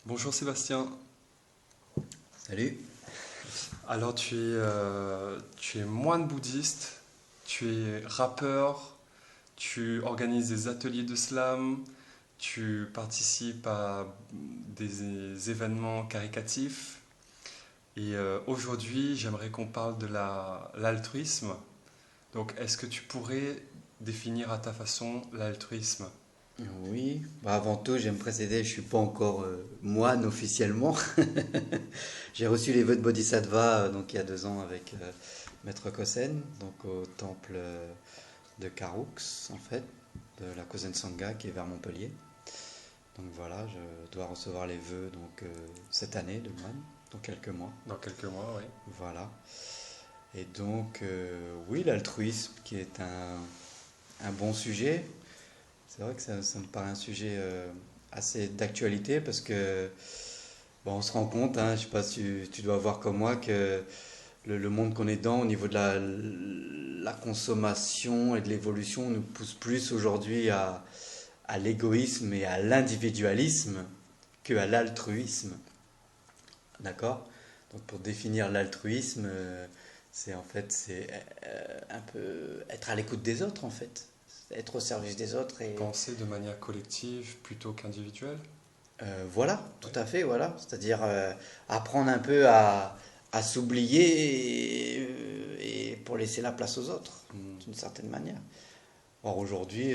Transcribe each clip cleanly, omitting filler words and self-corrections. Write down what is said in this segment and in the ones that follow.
Bonjour Sébastien. Salut. Alors tu es moine bouddhiste, tu es rappeur, tu organises des ateliers de slam, tu participes à des événements caricatifs et aujourd'hui j'aimerais qu'on parle de l'altruisme. Donc est-ce que tu pourrais définir à ta façon l'altruisme? Oui, avant tout, j'aime préciser, je suis pas encore moine officiellement. J'ai reçu les vœux de Bodhisattva donc il y a 2 ans avec Maître Kosen, donc au temple de Karoux en fait, de la Kozen Sangha qui est vers Montpellier. Donc voilà, je dois recevoir les vœux donc cette année de moine, dans quelques mois. Dans quelques mois, oui. Voilà. Et donc oui, l'altruisme qui est un bon sujet. C'est vrai que ça me paraît un sujet assez d'actualité parce que bon, on se rend compte, hein, je sais pas si tu dois voir comme moi, que le monde qu'on est dans au niveau de la consommation et de l'évolution nous pousse plus aujourd'hui à l'égoïsme et à l'individualisme qu'à l'altruisme. D'accord? Donc pour définir l'altruisme, c'est un peu être à l'écoute des autres en fait. Être au service des autres et Penser de manière collective plutôt qu'individuelle? voilà, tout Oui. à fait, voilà. C'est-à-dire apprendre un peu à s'oublier et pour laisser la place aux autres, Hmm. d'une certaine manière. Or aujourd'hui,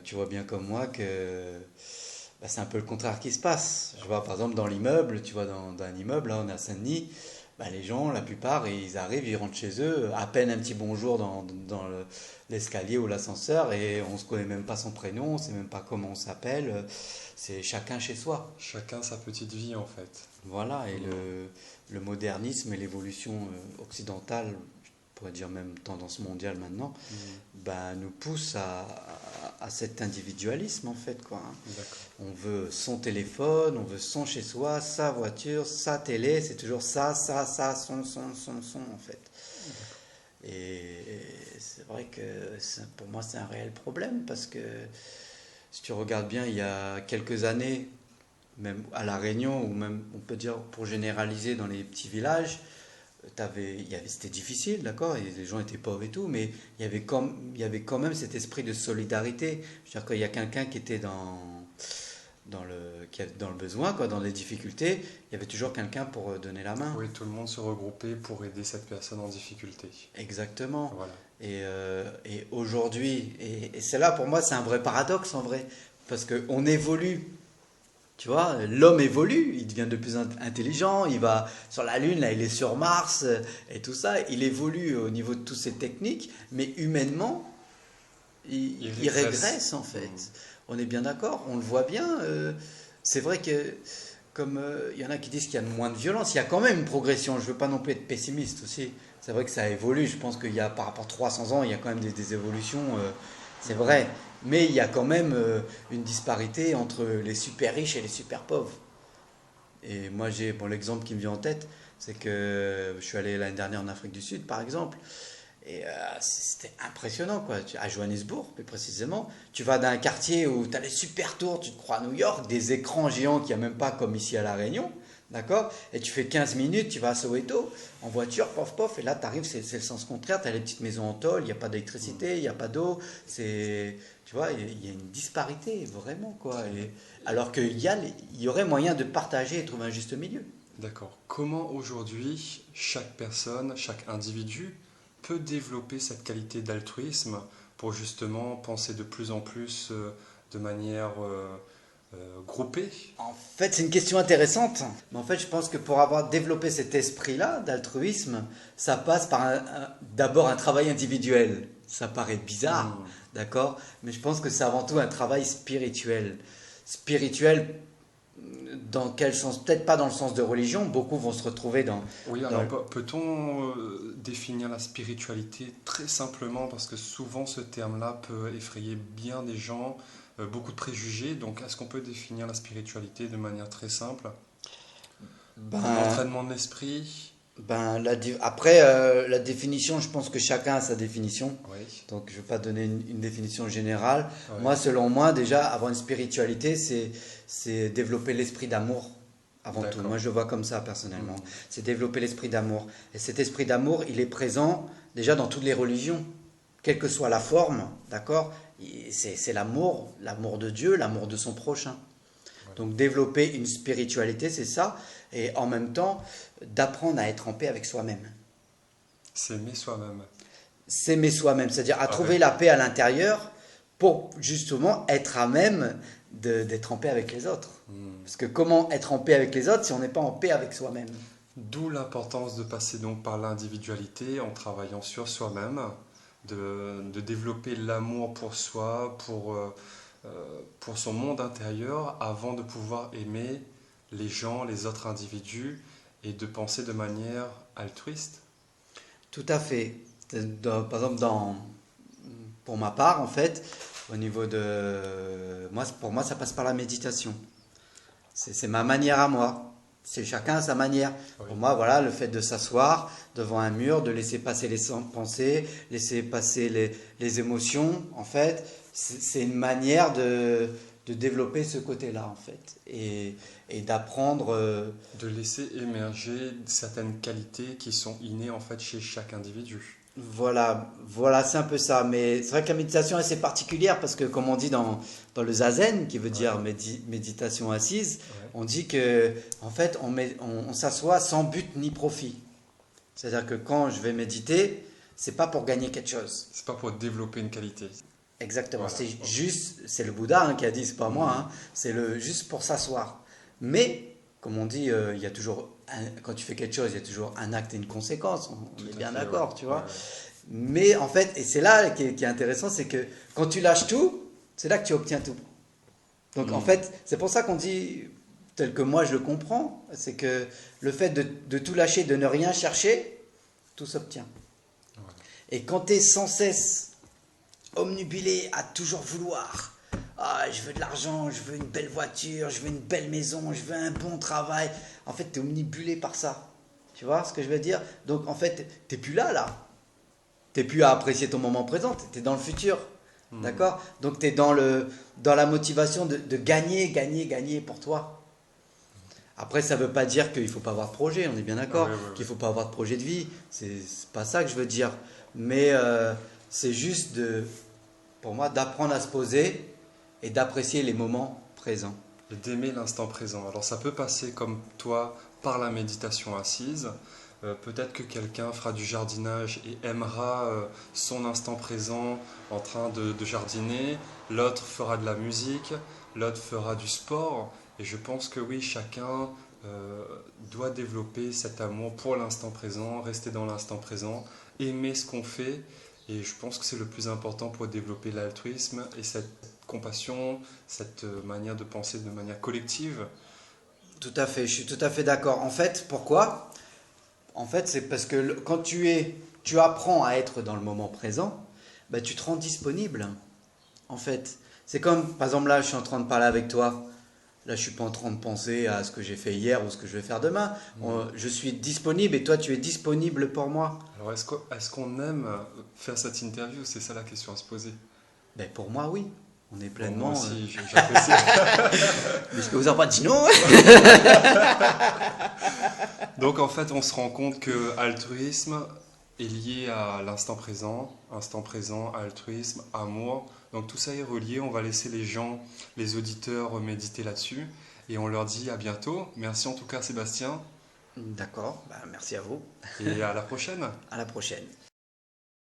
tu vois bien comme moi que c'est un peu le contraire qui se passe. Je vois par exemple dans l'immeuble, tu vois dans un immeuble, là on est à Saint-Denis, les gens, la plupart, ils arrivent, ils rentrent chez eux, à peine un petit bonjour dans l'escalier ou l'ascenseur et on se connaît même pas son prénom, on sait même pas comment on s'appelle, c'est chacun chez soi. Chacun sa petite vie en fait. Voilà, et Hmm. le modernisme et l'évolution occidentale, je pourrais dire même tendance mondiale maintenant, Hmm. nous pousse à cet individualisme en fait, quoi, hein. D'accord. On veut son téléphone, on veut son chez soi, sa voiture, sa télé, c'est toujours ça, son en fait. D'accord. Et c'est vrai que pour moi c'est un réel problème parce que si tu regardes bien, il y a quelques années, même à La Réunion, ou même on peut dire pour généraliser dans les petits villages, c'était difficile, d'accord, et les gens étaient pauvres et tout, mais il y avait quand même cet esprit de solidarité. Je veux dire, qu'il y a quelqu'un qui était dans le besoin, quoi, dans les difficultés, il y avait toujours quelqu'un pour donner la main. Oui, tout le monde se regroupait pour aider cette personne en difficulté. Exactement. Voilà. Et aujourd'hui, et c'est là pour moi, c'est un vrai paradoxe en vrai, parce qu'on évolue. Tu vois, l'homme évolue, il devient de plus intelligent, il va sur la Lune, là il est sur Mars et tout ça, il évolue au niveau de toutes ces techniques, mais humainement, Il il régresse. régresse en fait. Hmm. On est bien d'accord, on le voit bien. C'est vrai que, comme il y en a qui disent qu'il y a moins de violence, il y a quand même une progression. Je veux pas non plus être pessimiste aussi. C'est vrai que ça évolue. Je pense qu'il y a par rapport à 300 ans, il y a quand même des évolutions. C'est Hmm. vrai. Mais il y a quand même une disparité entre les super riches et les super pauvres. Et moi, l'exemple qui me vient en tête, c'est que je suis allé l'année dernière en Afrique du Sud, par exemple. Et c'était impressionnant, quoi. À Johannesburg, plus précisément, tu vas dans un quartier où tu as les super tours, tu te crois à New York, des écrans géants qu'il n'y a même pas comme ici à La Réunion, d'accord? Et tu fais 15 minutes, tu vas à Soweto, en voiture, pof, pof, et là, tu arrives, c'est le sens contraire, tu as les petites maisons en tôle, il n'y a pas Hmm. d'électricité, il n'y a pas d'eau, tu vois, il y a une disparité, vraiment, quoi. Alors il y aurait moyen de partager et trouver un juste milieu. D'accord. Comment aujourd'hui chaque personne, chaque individu peut développer cette qualité d'altruisme pour justement penser de plus en plus de manière groupée? En fait, c'est une question intéressante. Mais en fait, je pense que pour avoir développé cet esprit-là d'altruisme, ça passe par d'abord un travail individuel. Ça paraît bizarre, Hmm. d'accord? Mais je pense que c'est avant tout un travail spirituel. Spirituel, dans quel sens? Peut-être pas dans le sens de religion. Beaucoup vont se retrouver Oui, dans alors peut-on définir la spiritualité très simplement parce que souvent ce terme-là peut effrayer bien des gens, beaucoup de préjugés. Donc est-ce qu'on peut définir la spiritualité de manière très simple? Un ben, entraînement de l'esprit? après, la définition, je pense que chacun a sa définition. Oui, Donc, je ne vais pas donner une définition générale. oui, Moi, selon moi, déjà, avoir une spiritualité, c'est développer l'esprit d'amour avant tout. D'accord. Moi, je le vois comme ça personnellement. Mhm. C'est développer l'esprit d'amour. Et cet esprit d'amour, il est présent déjà dans toutes les religions, quelle que soit la forme, d'accord? C'est l'amour, l'amour de Dieu, l'amour de son prochain. Donc développer une spiritualité, c'est ça. Et en même temps, d'apprendre à être en paix avec soi-même. S'aimer soi-même. S'aimer soi-même, c'est-à-dire à Ah trouver ouais. la paix à l'intérieur pour justement être à même d'être en paix avec les autres. Hmm. Parce que comment être en paix avec les autres si on n'est pas en paix avec soi-même? D'où l'importance de passer donc par l'individualité en travaillant sur soi-même, de développer l'amour pour soi, pour son monde intérieur, avant de pouvoir aimer les gens, les autres individus, et de penser de manière altruiste. Tout à fait. Par exemple, pour ma part, en fait, au niveau de... Moi, pour moi, ça passe par la méditation. C'est ma manière à moi. C'est chacun à sa manière. Oui. Pour moi, voilà, le fait de s'asseoir devant un mur, de laisser passer les pensées, laisser passer les émotions, en fait, c'est une manière de développer ce côté-là, en fait. Et d'apprendre... De laisser émerger certaines qualités qui sont innées en fait chez chaque individu. Voilà, voilà, c'est un peu ça. Mais c'est vrai que la méditation est assez particulière parce que, comme on dit dans le zazen, qui veut dire méditation assise, Ouais. on dit que, en fait, on s'assoit sans but ni profit. C'est-à-dire que quand je vais méditer, c'est pas pour gagner quelque chose. C'est pas pour développer une qualité. Exactement. Voilà. C'est juste, c'est le Bouddha qui a dit, c'est pas moi, hein, c'est juste pour s'asseoir. Mais, comme on dit, il y a toujours, quand tu fais quelque chose, il y a toujours un acte et une conséquence. On Tout est à bien fait, d'accord, ouais. tu vois. Ouais. Mais en fait, et c'est là qui est intéressant, c'est que quand tu lâches tout, c'est là que tu obtiens tout. Donc en fait, c'est pour ça qu'on dit, tel que moi je le comprends, c'est que le fait de tout lâcher, de ne rien chercher, tout s'obtient. Ouais. Et quand tu es sans cesse omnubilé à toujours vouloir, ah, je veux de l'argent, je veux une belle voiture, je veux une belle maison, je veux un bon travail, en fait, tu es omnibulé par ça. Tu vois ce que je veux dire? Donc en fait, tu n'es plus là. Tu n'es plus à apprécier ton moment présent, tu es dans le futur. D'accord? Donc tu es dans la motivation de gagner, gagner, gagner pour toi. Après, ça ne veut pas dire qu'il ne faut pas avoir de projet, on est bien d'accord, qu'il ne faut pas avoir de projet de vie. C'est pas ça que je veux dire. Mais c'est juste, pour moi, d'apprendre à se poser et d'apprécier les moments présents. Et d'aimer l'instant présent. Alors ça peut passer comme toi par la méditation assise. Peut-être que quelqu'un fera du jardinage et aimera son instant présent en train de jardiner. L'autre fera de la musique, l'autre fera du sport. Et je pense que oui, chacun doit développer cet amour pour l'instant présent, rester dans l'instant présent, aimer ce qu'on fait. Et je pense que c'est le plus important pour développer l'altruisme et cette compassion, cette manière de penser de manière collective. Tout à fait, je suis tout à fait d'accord. En fait, pourquoi? En fait, c'est parce que quand tu apprends à être dans le moment présent, bah, tu te rends disponible. En fait, c'est comme, par exemple, là, je suis en train de parler avec toi. Là, je suis pas en train de penser à ce que j'ai fait hier ou ce que je vais faire demain. Je suis disponible et toi, tu es disponible pour moi. Alors, est-ce qu'on aime faire cette interview? C'est ça la question à se poser. Ben, pour moi, oui. On est Bon, pleinement. moi aussi, j'apprécie. Mais je peux vous en pas dire non. Donc, en fait, on se rend compte que altruisme est lié à l'instant présent, altruisme, amour. Donc, tout ça est relié. On va laisser les gens, les auditeurs méditer là-dessus. Et on leur dit à bientôt. Merci en tout cas, Sébastien. D'accord, ben, merci à vous. Et à la prochaine. À la prochaine.